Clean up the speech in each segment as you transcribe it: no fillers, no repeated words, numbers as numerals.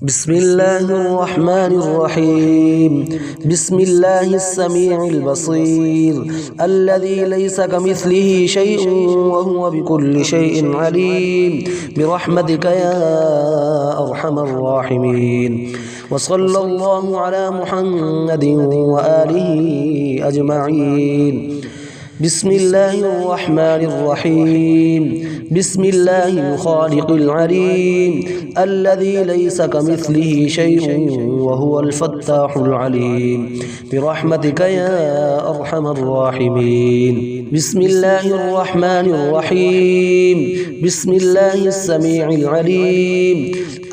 بسم الله الرحمن الرحيم. بسم الله السميع البصير الذي ليس كمثله شيء وهو بكل شيء عليم برحمتك يا أرحم الراحمين. وصلى الله على محمد وآله أجمعين. بسم الله الرحمن الرحيم. بسم الله الخالق العليم الذي ليس كمثله شيء وهو الفتاح العليم برحمتك يا أرحم الراحمين. بسم الله الرحمن الرحيم. بسم الله السميع العليم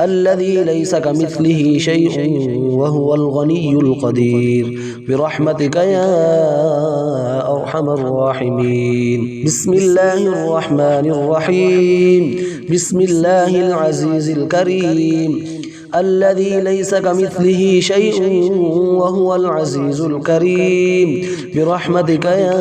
الذي ليس كمثله شيء وهو الغني القدير برحمتك يا أرحم الراحمين. بسم الله الرحمن الرحيم. بسم الله العزيز الكريم الذي ليس كمثله شيء وهو العزيز الكريم برحمتك يا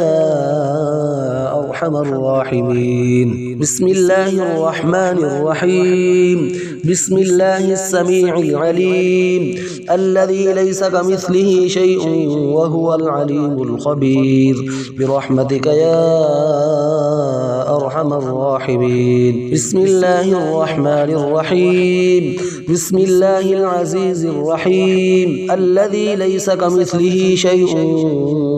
أرحم الراحمين. بسم الله الرحمن الرحيم. بسم الله السميع العليم الذي ليس كمثله شيء وهو العليم الخبير برحمتك يا أرحم الراحمين. بسم الله الرحمن الرحيم. بسم الله العزيز الرحيم الذي ليس كمثله شيء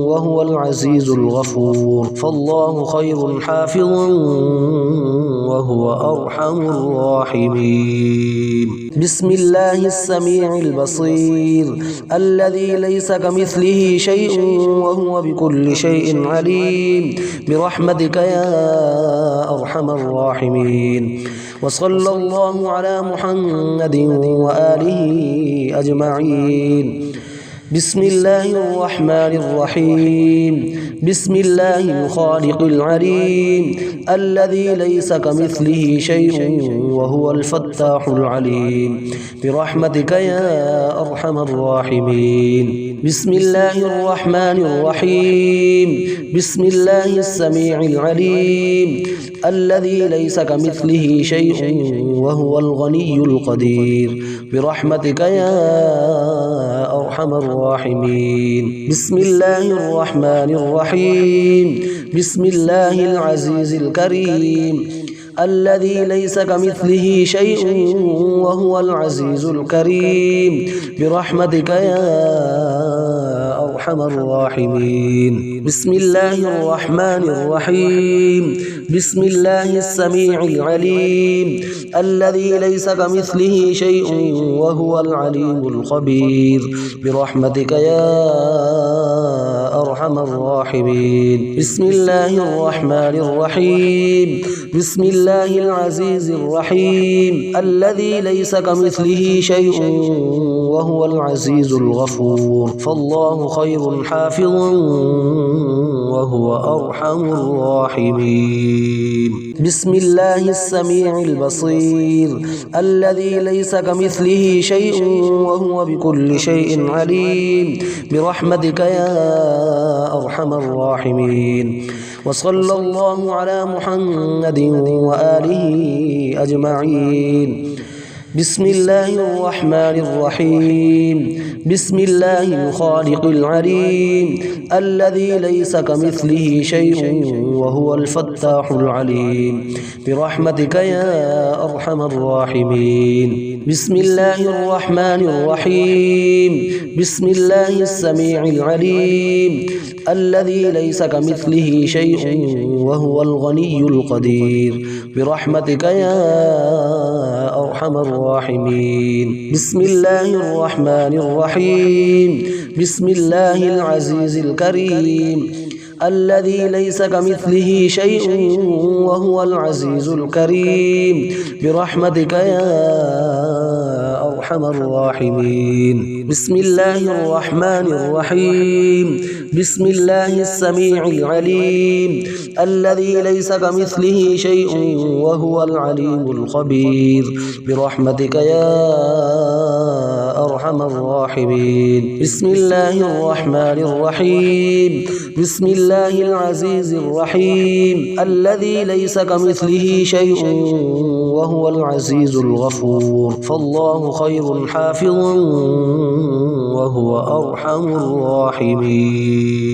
وهو العزيز الغفور فالله خير حافظا وهو أرحم الراحمين. بسم الله السميع البصير الذي ليس كمثله شيء وهو بكل شيء عليم برحمتك يا أرحم الراحمين. وصلى الله على محمد وآله أجمعين. بسم الله الرحمن الرحيم. بسم الله الخالق العليم الذي ليس كمثله شيء وهو الفتاح العليم برحمتك يا أرحم الراحمين. بسم الله الرحمن الرحيم. بسم الله السميع العليم الذي ليس كمثله شيء وهو الغني القدير برحمتك يا أرحم الراحمين. بسم الله الرحمن الرحيم. بسم الله العزيز الكريم الذي ليس كمثله شيء وهو العزيز الكريم برحمتك يا أرحم الراحمين. بسم الله الرحمن الرحيم. بسم الله السميع العليم الذي ليس كمثله شيء وهو العليم الخبير برحمتك يا أرحم الراحمين. بسم الله الرحمن الرحيم. بسم الله العزيز الرحيم الذي ليس كمثله شيء وهو العزيز الغفور فالله خير حافظا وهو أرحم الراحمين. بسم الله السميع البصير الذي ليس كمثله شيء وهو بكل شيء عليم برحمتك يا أرحم الراحمين. وصلى الله على محمد وآله أجمعين. بسم الله الرحمن الرحيم. بسم الله الخالق العليم الذي ليس كمثله شيء وهو الفتاح العليم برحمتك يا أرحم الراحمين. بسم الله الرحمن الرحيم. بسم الله السميع العليم الذي ليس كمثله شيء وهو الغني القدير برحمتك يا أرحم الراحمين. بسم الله الرحمن الرحيم. بسم الله العزيز الكريم الذي ليس كمثله شيء وهو العزيز الكريم برحمتك يا أرحم الراحمين. بسم الله الرحمن الرحيم. بسم الله السميع العليم الذي ليس كمثله شيء وهو العليم الخبير برحمتك يا أرحم الراحمين. الراحمين بسم الله الرحمن الرحيم بسم الله العزيز الرحيم الذي ليس كمثله شيء وهو العزيز الغفور فالله خير حافظا وهو أرحم الراحمين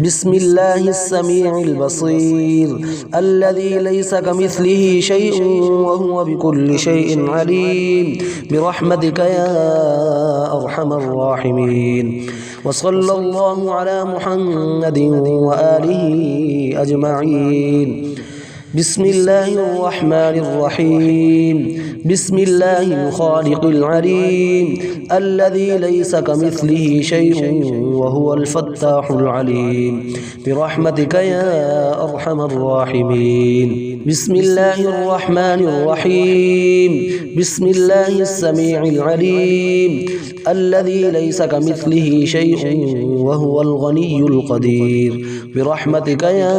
بسم الله السميع البصير الذي ليس كمثله شيء وهو بكل شيء عليم برحمتك يا أرحم الراحمين وصلى الله على محمد وآله أجمعين بسم الله الرحمن الرحيم بسم الله الخالق العليم الذي ليس كمثله شيء وهو الفتاح العليم برحمتك يا أرحم الراحمين بسم الله الرحمن الرحيم بسم الله السميع العليم الذي ليس كمثله شيء وهو الغني القدير برحمتك يا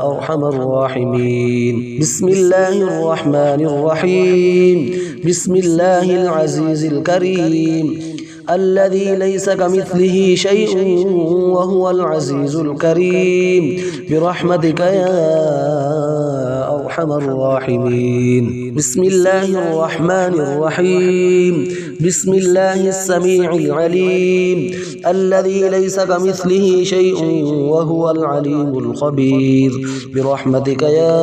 أرحم الراحمين بسم الله الرحمن الرحيم بسم الله العزيز الكريم الذي ليس كمثله شيء وهو العزيز الكريم برحمتك يا أرحم الراحمين بسم الله الرحمن الرحيم بسم الله السميع العليم الذي ليس كمثله شيء وهو العليم الخبير برحمتك يا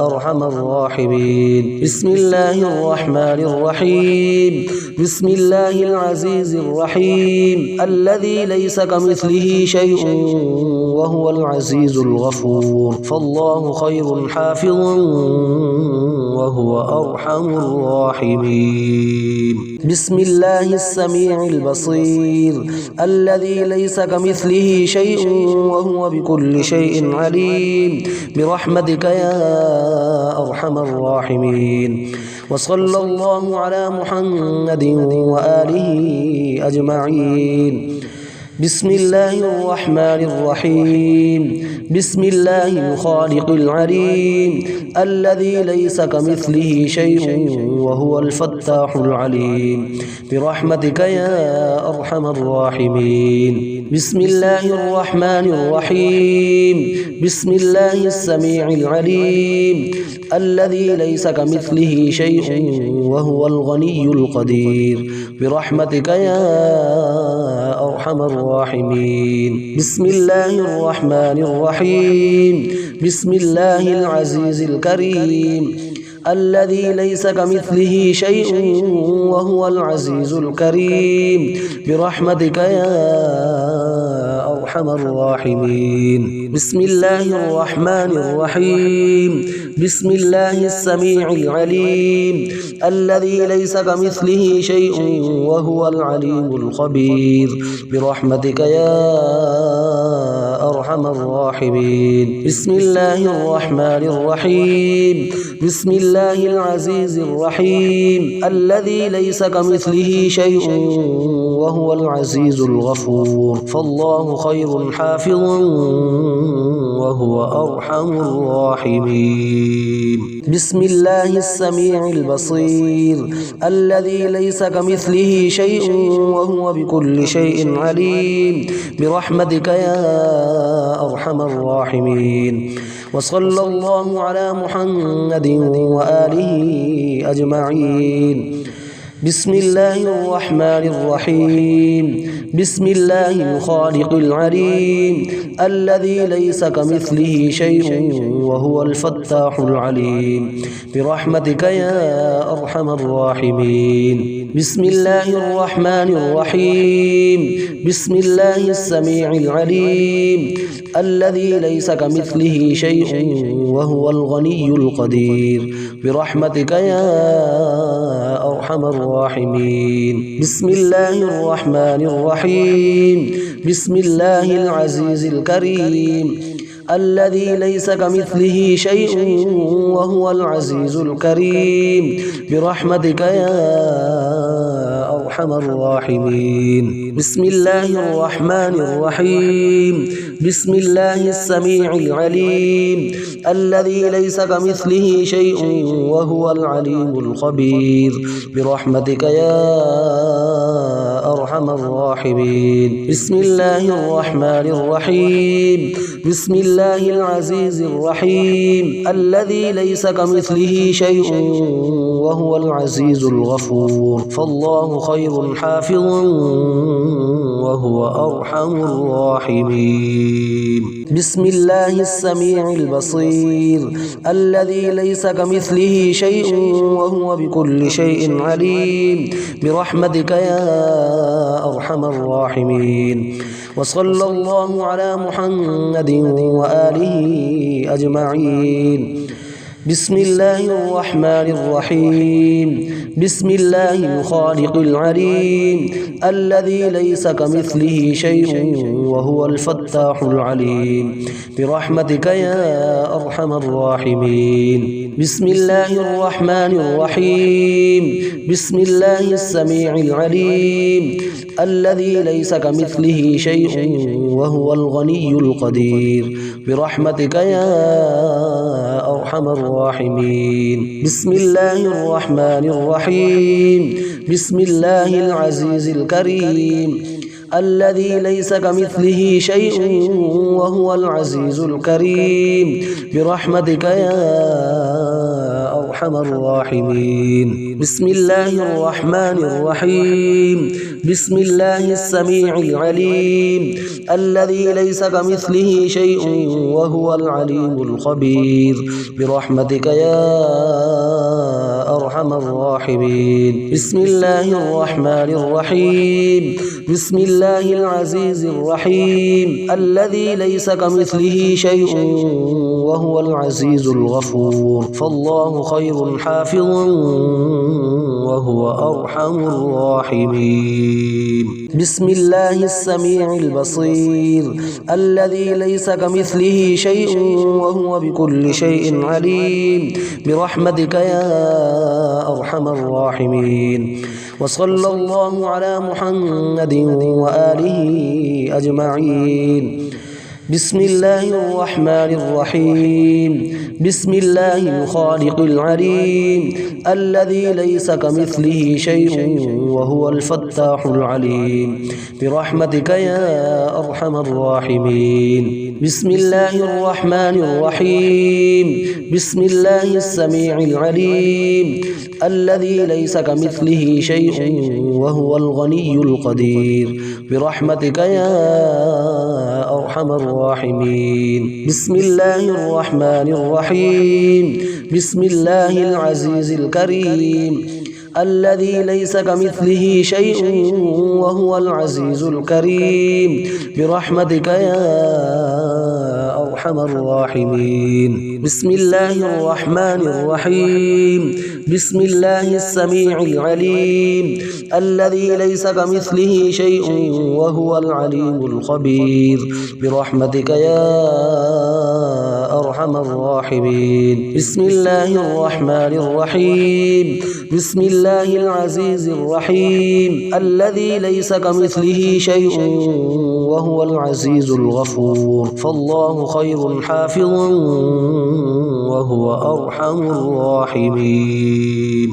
أرحم الراحمين بسم الله الرحمن الرحيم بسم الله العزيز الرحيم الذي ليس كمثله شيء وهو العزيز الغفور فالله خير حافظا وهو أرحم الراحمين بسم الله السميع البصير الذي ليس كمثله شيء وهو بكل شيء عليم برحمتك يا أرحم الراحمين وصلى الله على محمد وآله أجمعين بسم الله الرحمن الرحيم بسم الله الخالق العليم الذي ليس كمثله شيء وهو الفتاح العليم برحمتك يا أرحم الراحمين بسم الله الرحمن الرحيم بسم الله السميع العليم الذي ليس كمثله شيء وهو الغني القدير برحمتك يا أرحم الراحمين بسم الله الرحمن الرحيم بسم الله العزيز الكريم الذي ليس كمثله شيء وهو العزيز الكريم برحمتك يا أرحم الراحمين بسم الله الرحمن الرحيم بسم الله السميع العليم الذي ليس كمثله شيء وهو العليم الخبير برحمتك يا أرحم الراحمين بسم الله الرحمن الرحيم بسم الله العزيز الرحيم الذي ليس كمثله شيء وهو العزيز الغفور فالله خير حافظا وهو أرحم الراحمين بسم الله السميع البصير الذي ليس كمثله شيء وهو بكل شيء عليم برحمتك يا أرحم الراحمين وصلى الله على محمد وآله أجمعين بسم الله الرحمن الرحيم بسم الله الخالق العليم الذي ليس كمثله شيء وهو الفتاح العليم برحمتك يا أرحم الراحمين بسم الله الرحمن الرحيم بسم الله السميع العليم الذي ليس كمثله شيء وهو الغني القدير برحمتك يا أرحم الراحمين بسم الله الرحمن الرحيم بسم الله العزيز الكريم الذي ليس كمثله شيء وهو العزيز الكريم برحمتك يا أرحم الراحمين. بسم الله الرحمن الرحيم. بسم الله السميع العليم الذي ليس كمثله شيء وهو العليم الخبير برحمتك يا أرحم الراحمين. بسم الله الرحمن الرحيم. بسم الله العزيز الرحيم الذي ليس كمثله شيء وهو العزيز الغفور فالله خير حافظا وهو أرحم الراحمين. بسم الله السميع البصير الذي ليس كمثله شيء وهو بكل شيء عليم برحمتك يا أرحم الراحمين. وصلى الله على محمد وآله أجمعين. بسم الله الرحمن الرحيم. بسم الله الخالق العليم الذي ليس كمثله شيء وهو الفتاح العليم برحمتك يا أرحم الراحمين. بسم الله الرحمن الرحيم. بسم الله السميع العليم الذي ليس كمثله شيء وهو الغني القدير برحمتك يا أرحم الراحمين. بسم الله الرحمن الرحيم. بسم الله العزيز الكريم الذي ليس كمثله شيء وهو العزيز الكريم برحمتك يا أرحم الراحمين. بسم الله الرحمن الرحيم. بسم الله السميع العليم الذي ليس كمثله شيء وهو العليم الخبير برحمتك يا أرحم الراحمين. بسم الله الرحمن الرحيم. بسم الله العزيز الرحيم الذي ليس كمثله شيء وهو العزيز الغفور فالله خير حافظا وهو أرحم الراحمين. بسم الله السميع البصير الذي ليس كمثله شيء وهو بكل شيء عليم برحمتك يا أرحم الراحمين. وصلى الله على محمد وآله أجمعين. بسم الله الرحمن الرحيم. بسم الله الخالق العليم الذي ليس كمثله شيء وهو الفتاح العليم برحمتك يا أرحم الراحمين. بسم الله الرحمن الرحيم. بسم الله السميع العليم الذي ليس كمثله شيء وهو الغني القدير برحمتك يا أرحم الراحمين. بسم الله الرحمن الرحيم. بسم الله العزيز الكريم الذي ليس كمثله شيء وهو العزيز الكريم برحمتك يا أرحم الراحمين. بسم الله الرحمن الرحيم. بسم الله السميع العليم الذي ليس كمثله شيء وهو العليم الخبير برحمتك يا أرحم الراحمين. بسم الله الرحمن الرحيم. بسم الله العزيز الرحيم الذي ليس كمثله شيء وهو العزيز الغفور فالله خير حافظا وهو أرحم الراحمين.